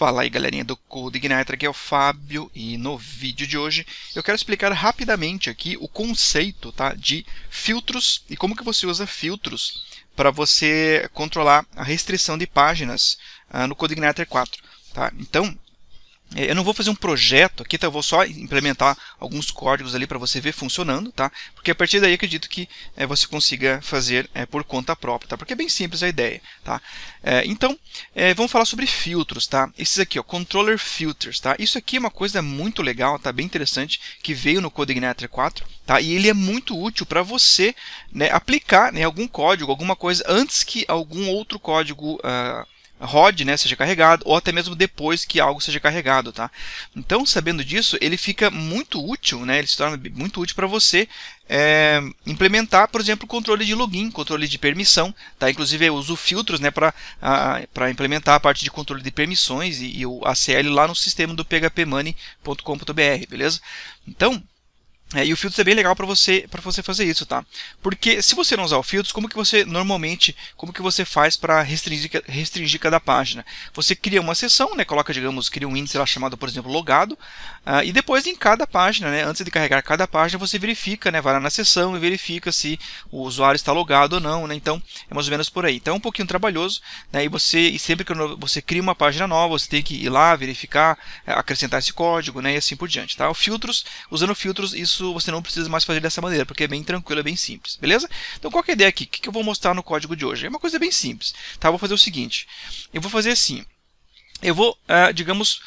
Fala aí, galerinha do CodeIgniter, aqui é o Fábio e no vídeo de hoje eu quero explicar rapidamente aqui o conceito, tá, de filtros e como que você usa filtros para você controlar a restrição de páginas no CodeIgniter 4. Tá? Então, eu não vou fazer um projeto aqui, tá? Eu vou só implementar alguns códigos ali para você ver funcionando, tá? Porque a partir daí acredito que você consiga fazer por conta própria, tá? Porque é bem simples a ideia, tá? Então, vamos falar sobre filtros, tá? Esses aqui, ó, Controller Filters, tá? Isso aqui é uma coisa muito legal, tá? Bem interessante, que veio no CodeIgniter 4, tá? E ele é muito útil para você, né, aplicar, né, algum código, alguma coisa antes que algum outro código rode, né, seja carregado, ou até mesmo depois que algo seja carregado, tá? Então, sabendo disso, ele fica muito útil, né, ele se torna muito útil para você implementar, por exemplo, controle de login, controle de permissão, tá? Inclusive eu uso filtros, né, para implementar a parte de controle de permissões e o ACL lá no sistema do phpmoney.com.br, beleza? Então, e o filtro é bem legal para você fazer isso, tá? Porque se você não usar o filtro, como que você faz para restringir cada página? Você cria uma seção, né? Cria um índice lá chamado, por exemplo, logado, e depois em cada página, né? Antes de carregar cada página, você verifica, né? Vai lá na seção e verifica se o usuário está logado ou não, né? Então, é mais ou menos por aí. Então, é um pouquinho trabalhoso, né? E sempre que você cria uma página nova, você tem que ir lá, verificar, acrescentar esse código, né? E assim por diante, tá? Usando filtros, isso você não precisa mais fazer dessa maneira, porque é bem tranquilo, é bem simples, beleza? Então, qual que é a ideia aqui? O que eu vou mostrar no código de hoje? É uma coisa bem simples, tá? Eu vou fazer o seguinte, eu vou fazer assim, eu vou, digamos,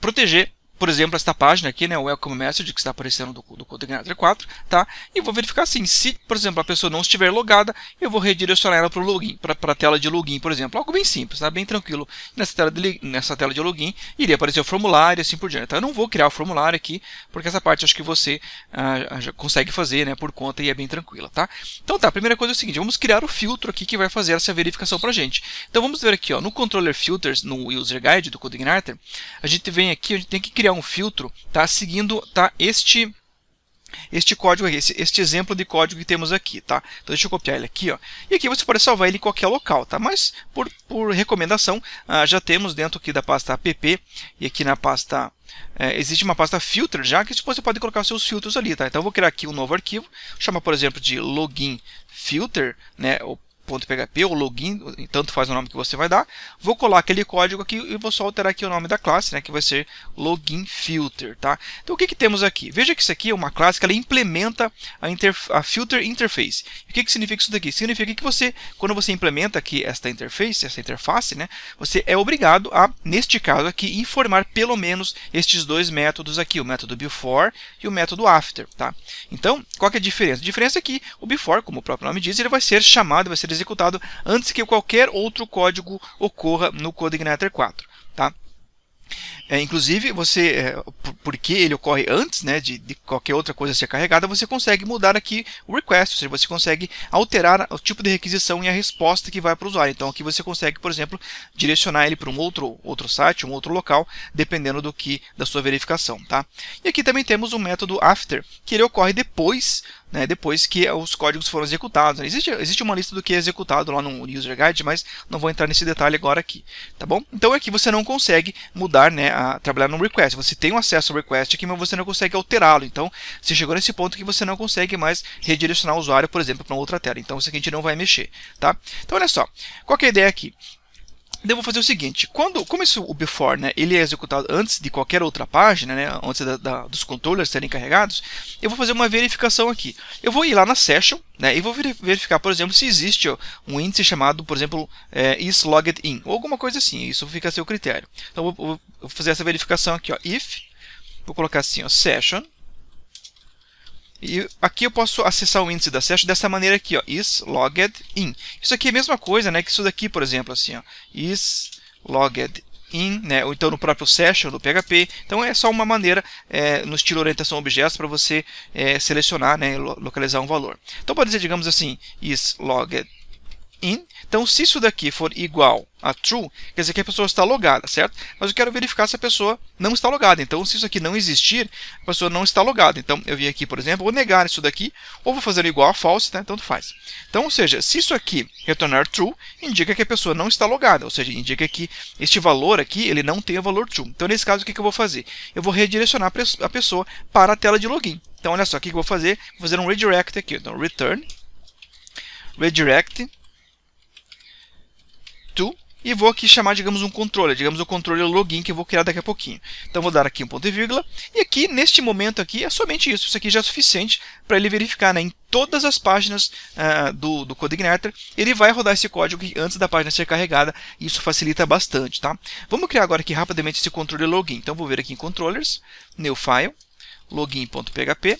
proteger, por exemplo, esta página aqui, né, o Welcome Message, que está aparecendo do CodeIgniter 4, tá? E vou verificar assim, se, por exemplo, a pessoa não estiver logada, eu vou redirecionar ela para o login, para a tela de login, por exemplo. Algo bem simples, tá? Bem tranquilo. Nessa tela de login, iria aparecer o formulário e assim por diante. Tá? Eu não vou criar o formulário aqui, porque essa parte acho que você já consegue fazer, né, por conta e é bem tranquila, tá? Então tá, a primeira coisa é o seguinte, vamos criar o filtro aqui que vai fazer essa verificação para a gente. Então vamos ver aqui, ó, no Controller Filters, no User Guide do CodeIgniter, a gente vem aqui, a gente tem que criar um filtro, tá, seguindo, tá, este código aqui, este exemplo de código que temos aqui, tá? Então deixa eu copiar ele aqui, ó. E aqui você pode salvar ele em qualquer local, tá? Mas por recomendação, já temos dentro aqui da pasta app e aqui na pasta existe uma pasta filter já que você pode colocar seus filtros ali, tá? Então eu vou criar aqui um novo arquivo, chamar por exemplo de login filter, né? .php ou login, tanto faz o nome que você vai dar. Vou colar aquele código aqui e vou só alterar aqui o nome da classe, né, que vai ser login filter, tá? Então o que temos aqui? Veja que isso aqui é uma classe que ela implementa a filter interface. O que significa isso daqui? Significa que quando você implementa aqui esta interface, né, você é obrigado a, neste caso aqui, informar pelo menos estes dois métodos aqui, o método before e o método after, tá? Então, qual que é a diferença? A diferença é que o before, como o próprio nome diz, ele vai ser chamado, vai ser executado antes que qualquer outro código ocorra no CodeIgniter 4, tá? Inclusive, porque ele ocorre antes, né, de qualquer outra coisa ser carregada, você consegue mudar aqui o request, ou seja, você consegue alterar o tipo de requisição e a resposta que vai para o usuário. Então aqui você consegue, por exemplo, direcionar ele para um outro site, um outro local, dependendo da sua verificação, tá? E aqui também temos o método after, que ele ocorre depois, né, depois que os códigos foram executados. Existe uma lista do que é executado lá no User Guide, mas não vou entrar nesse detalhe agora aqui, tá bom? Então aqui você não consegue mudar, né, trabalhar no request. Você tem um acesso ao request aqui, mas você não consegue alterá-lo. Então, você chegou nesse ponto que você não consegue mais redirecionar o usuário, por exemplo, para uma outra tela. Então, isso aqui a gente não vai mexer, tá? Então, olha só. Qual que é a ideia aqui? Eu vou fazer o seguinte, como o before, né, ele é executado antes de qualquer outra página, né, antes dos controllers serem carregados, eu vou fazer uma verificação aqui. Eu vou ir lá na session, né, e vou verificar, por exemplo, se existe um índice chamado, por exemplo, isLoggedIn, ou alguma coisa assim, isso fica a seu critério. Então, eu vou fazer essa verificação aqui, ó, vou colocar assim, ó, session, e aqui eu posso acessar o índice da session dessa maneira aqui, ó, isLoggedIn. Isso aqui é a mesma coisa, né, que isso daqui, por exemplo, assim, ó, isLoggedIn, né, ou então no próprio session do PHP. Então é só uma maneira no estilo orientação a objetos para você selecionar, né, localizar um valor. Então pode dizer, digamos assim, isLoggedIn in. Então, se isso daqui for igual a true, quer dizer que a pessoa está logada, certo? Mas eu quero verificar se a pessoa não está logada. Então, se isso aqui não existir, a pessoa não está logada. Então, eu vim aqui, por exemplo, vou negar isso daqui, ou vou fazer igual a false, né? Tanto faz. Então, ou seja, se isso aqui retornar true, indica que a pessoa não está logada, ou seja, indica que este valor aqui, ele não tem o valor true. Então, nesse caso, o que eu vou fazer? Eu vou redirecionar a pessoa para a tela de login. Então, olha só, o que eu vou fazer? Vou fazer um redirect aqui. Então, return, redirect to, e vou aqui chamar, digamos, um controller, digamos o controller login que eu vou criar daqui a pouquinho. Então, vou dar aqui um ponto e vírgula, e aqui, neste momento aqui, é somente isso. Isso aqui já é suficiente para ele verificar, né, em todas as páginas do CodeIgniter, ele vai rodar esse código antes da página ser carregada, e isso facilita bastante, tá? Vamos criar agora aqui rapidamente esse controller login. Então, vou vir aqui em controllers, new file, login.php,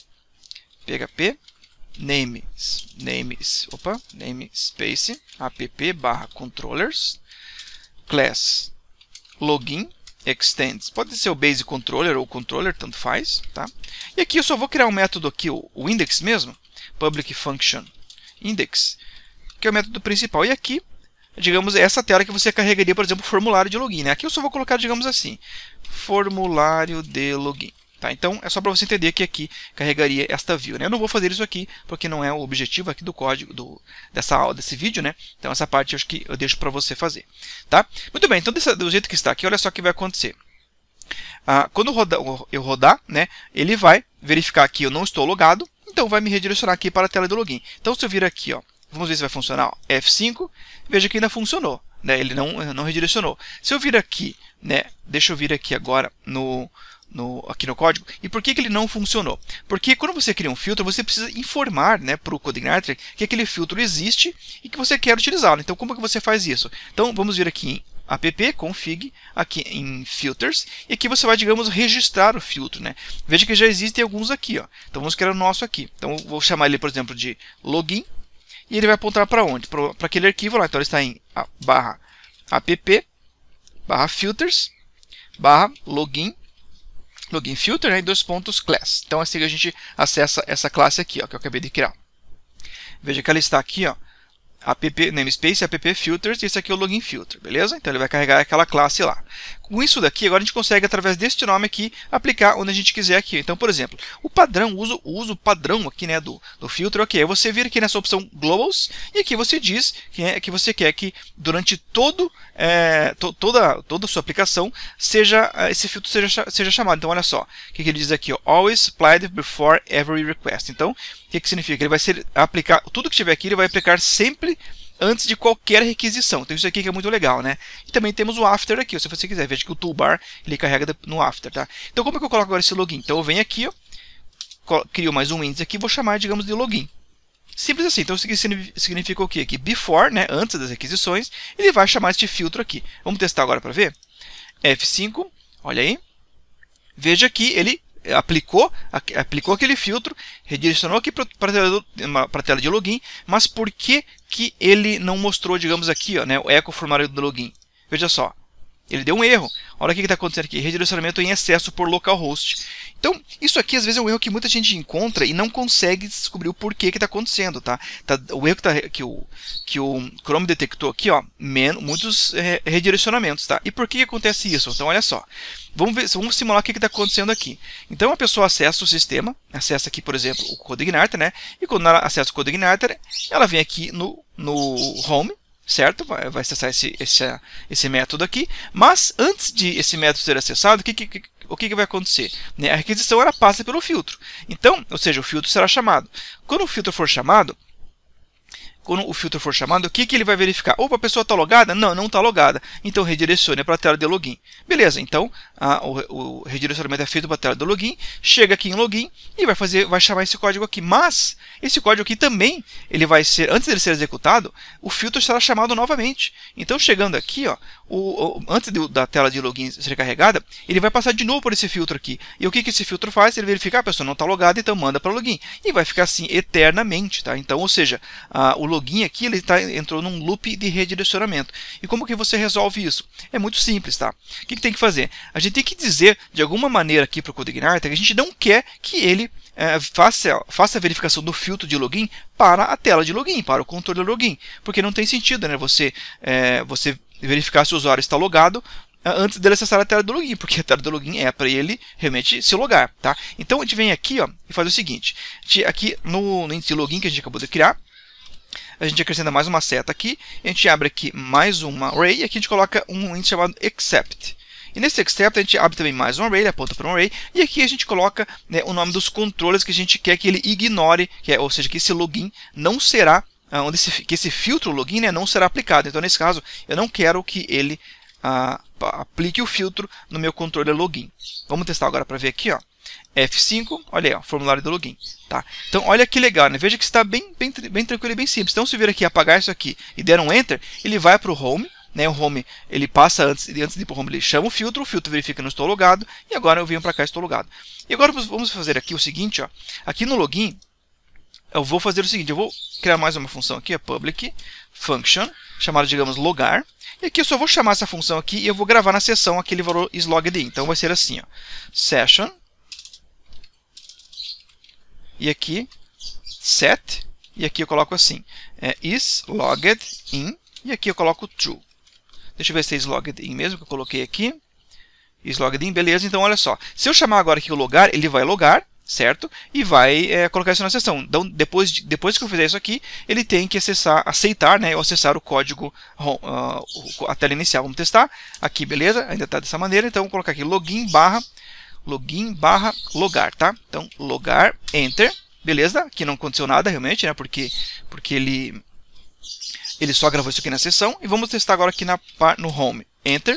php, namespace app/controllers class login extends, pode ser o base controller ou controller, tanto faz, tá? E aqui eu só vou criar um método aqui, o index mesmo, public function index, que é o método principal. E aqui, digamos, é essa tela que você carregaria, por exemplo, o formulário de login, né? Aqui eu só vou colocar, digamos assim, formulário de login. Tá, então, é só para você entender que aqui carregaria esta view, né? Eu não vou fazer isso aqui, porque não é o objetivo aqui do código, dessa aula, desse vídeo, né? Então, essa parte eu acho que eu deixo para você fazer. Tá? Muito bem, então, do jeito que está aqui, olha só o que vai acontecer. Quando eu rodar, né, ele vai verificar que eu não estou logado, então vai me redirecionar aqui para a tela do login. Então, se eu vir aqui, ó, vamos ver se vai funcionar, ó, F5, veja que ainda funcionou, né? Ele não redirecionou. Se eu vir aqui, né, deixa eu vir aqui agora aqui no código. E por que ele não funcionou? Porque quando você cria um filtro, você precisa informar, né, para o CodeIgniter que aquele filtro existe e que você quer utilizá-lo. Então, como que você faz isso? Então, vamos vir aqui em app, config, aqui em filters, e aqui você vai, digamos, registrar o filtro, né? Veja que já existem alguns aqui, ó. Então, vamos criar o nosso aqui. Então, vou chamar ele, por exemplo, de login, e ele vai apontar para onde? Para aquele arquivo lá. Então, ele está em /app/filters /login filter, né, e 2 pontos class. Então, assim que a gente acessa essa classe aqui, ó, que eu acabei de criar. Veja que ela está aqui, ó, app namespace, app filters, e esse aqui é o login filter, beleza? Então, ele vai carregar aquela classe lá. Com isso daqui, agora a gente consegue, através deste nome aqui, aplicar onde a gente quiser aqui. Então, por exemplo, o padrão, o uso padrão aqui, né, do filtro, ok, é você vir aqui nessa opção globals, e aqui você diz que você quer que durante toda a sua aplicação, esse filtro seja chamado. Então, olha só, o que ele diz aqui, ó, always applied before every request. Então, o que significa? Ele vai aplicar, tudo que tiver aqui, ele vai aplicar sempre antes de qualquer requisição. Então, isso aqui que é muito legal, né? E também temos o after aqui, se você quiser. Veja que o toolbar, ele carrega no after, tá? Então, como é que eu coloco agora esse login? Então, eu venho aqui, ó, crio mais um índice aqui, vou chamar, digamos, de login. Simples assim. Então, isso aqui significa o quê? Que before, né, antes das requisições, ele vai chamar este filtro aqui. Vamos testar agora para ver? F5, olha aí. Veja que ele aplicou aquele filtro, redirecionou aqui para a tela de login, mas por que ele não mostrou, digamos aqui, ó, né, o eco formulário do login? Veja só, ele deu um erro. Olha o que está acontecendo aqui, redirecionamento em excesso por localhost. Então, isso aqui às vezes é um erro que muita gente encontra e não consegue descobrir o porquê que está acontecendo, tá? O erro que o Chrome detectou aqui, ó, muitos redirecionamentos, tá? E por que acontece isso? Então, olha só. Vamos simular o que está acontecendo aqui. Então, a pessoa acessa o sistema, acessa aqui, por exemplo, o CodeIgniter, né? E quando ela acessa o CodeIgniter, ela vem aqui no Home, certo? Vai acessar esse método aqui. Mas, antes de esse método ser acessado, o que vai acontecer? A requisição ela passa pelo filtro. Então, ou seja, o filtro será chamado. Quando o filtro for chamado, o que ele vai verificar? Opa, a pessoa está logada? Não, não está logada. Então, redirecione para a tela de login. Beleza, então, o redirecionamento é feito para a tela do login, chega aqui em login e vai chamar esse código aqui. Mas, esse código aqui também, ele vai ser, antes dele ser executado, o filtro será chamado novamente. Então, chegando aqui, ó, antes da tela de login ser carregada, ele vai passar de novo por esse filtro aqui. E o que esse filtro faz? Ele verifica, a pessoa não está logada, então manda para login. E vai ficar assim eternamente, tá? Então, ou seja, o login aqui ele entrou num loop de redirecionamento. E como que você resolve isso? É muito simples, tá? O que tem que fazer? A gente tem que dizer de alguma maneira aqui para o CodeIgniter que a gente não quer que ele faça a verificação do filtro de login para a tela de login, para o controle do login. Porque não tem sentido, né, você verificar se o usuário está logado antes dele acessar a tela do login, porque a tela do login é para ele realmente se logar, tá? Então a gente vem aqui, ó, e faz o seguinte: aqui no índice de login que a gente acabou de criar, a gente acrescenta mais uma seta aqui, a gente abre aqui mais uma array, e aqui a gente coloca um índice chamado except. E nesse except a gente abre também mais um array, aponta para um array, e aqui a gente coloca, né, o nome dos controles que a gente quer que ele ignore, ou seja, que esse login não será, que esse filtro login, né, não será aplicado. Então nesse caso eu não quero que ele aplique o filtro no meu controle login. Vamos testar agora para ver aqui, ó. F5, olha aí, ó, formulário do login. Tá? Então olha que legal, né? Veja que está bem tranquilo e bem simples. Então se vir aqui apagar isso aqui e der um Enter, ele vai para o Home. Né, o Home ele passa antes de ir para o Home, ele chama o filtro verifica que não estou logado, e agora eu venho para cá e estou logado. E agora vamos fazer aqui o seguinte, ó, aqui no login, eu vou fazer o seguinte, eu vou criar mais uma função aqui, a public function, chamada, digamos, logar, e aqui eu só vou chamar essa função aqui e eu vou gravar na sessão aquele valor isLoggedIn. Então vai ser assim, ó, session, e aqui set, e aqui eu coloco assim, isLoggedIn, e aqui eu coloco true. Deixa eu ver se é isLoggedIn mesmo, que eu coloquei aqui. isLoggedIn, beleza. Então, olha só. Se eu chamar agora aqui o logar, ele vai logar, certo? E vai colocar isso na sessão. Então, depois que eu fizer isso aqui, ele tem que aceitar, né? Ou acessar o código, a tela inicial. Vamos testar. Aqui, beleza? Ainda está dessa maneira. Então, vou colocar aqui login barra logar, tá? Então, logar, enter. Beleza? Aqui não aconteceu nada realmente, né? Porque ele só gravou isso aqui na sessão. E vamos testar agora aqui no Home. Enter.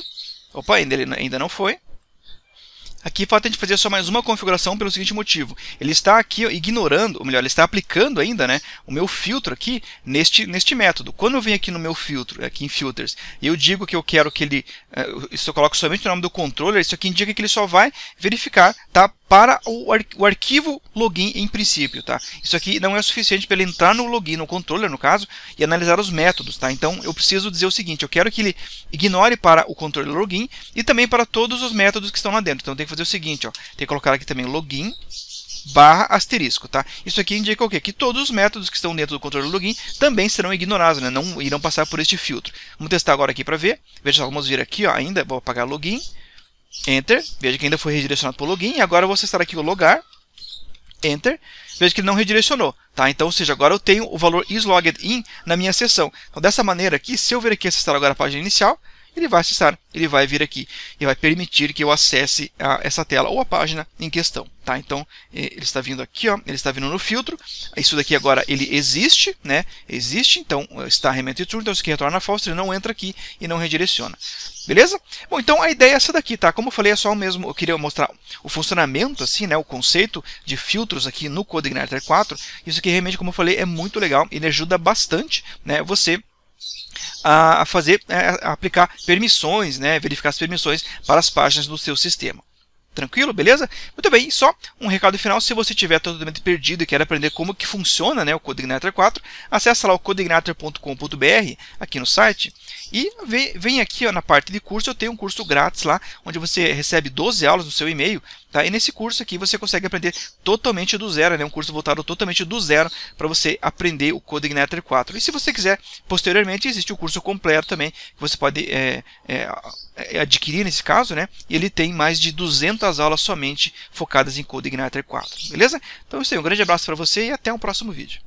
Opa, ainda não foi. Aqui falta a gente fazer só mais uma configuração pelo seguinte motivo. Ele está aqui ignorando, ou melhor, ele está aplicando ainda, né, o meu filtro aqui neste método. Quando eu venho aqui no meu filtro, aqui em Filters, e eu digo que eu quero que ele, se eu coloco somente o nome do controller, isso aqui indica que ele só vai verificar, tá, para o arquivo login em princípio, tá? Isso aqui não é suficiente para ele entrar no login, no controller no caso, e analisar os métodos, tá? Então eu preciso dizer o seguinte, eu quero que ele ignore para o controller login e também para todos os métodos que estão lá dentro. Então tem que fazer o seguinte, ó, tem que colocar aqui também login barra asterisco, tá? Isso aqui indica o quê? Que todos os métodos que estão dentro do controller login também serão ignorados, né? Não irão passar por este filtro. Vamos testar agora aqui para ver. Veja só, vamos vir aqui, ó, ainda vou apagar login. Enter, veja que ainda foi redirecionado para o login, e agora eu vou acessar aqui o logar, Enter, veja que ele não redirecionou, tá? Então, ou seja, agora eu tenho o valor isLoggedIn na minha sessão. Então, dessa maneira aqui, se eu vir aqui acessar agora a página inicial, ele vai acessar, ele vai vir aqui e vai permitir que eu acesse essa tela ou a página em questão, tá? Então, ele está vindo aqui, ó, ele está vindo no filtro, isso daqui agora ele existe, né? Existe, então está realmente true, então isso aqui retorna false, ele não entra aqui e não redireciona. Beleza? Bom, então a ideia é essa daqui, tá? Como eu falei, é só mesmo, eu queria mostrar o funcionamento, assim, né? O conceito de filtros aqui no CodeIgniter 4. Isso aqui realmente, como eu falei, é muito legal, ele ajuda bastante, né? Você a aplicar permissões, né, verificar as permissões para as páginas do seu sistema. Tranquilo, beleza? Muito bem, só um recado final, se você estiver totalmente perdido e quer aprender como que funciona, né, o CodeIgniter 4, acessa lá o codeigniter.com.br aqui no site e vem aqui, ó, na parte de curso, eu tenho um curso grátis lá, onde você recebe 12 aulas no seu e-mail, tá? E nesse curso aqui você consegue aprender totalmente do zero, né? Um curso voltado totalmente do zero para você aprender o CodeIgniter 4. E se você quiser, posteriormente, existe o curso completo também, que você pode adquirir nesse caso, né? E ele tem mais de 200 aulas somente focadas em CodeIgniter 4, beleza? Então é isso aí, um grande abraço para você e até o próximo vídeo.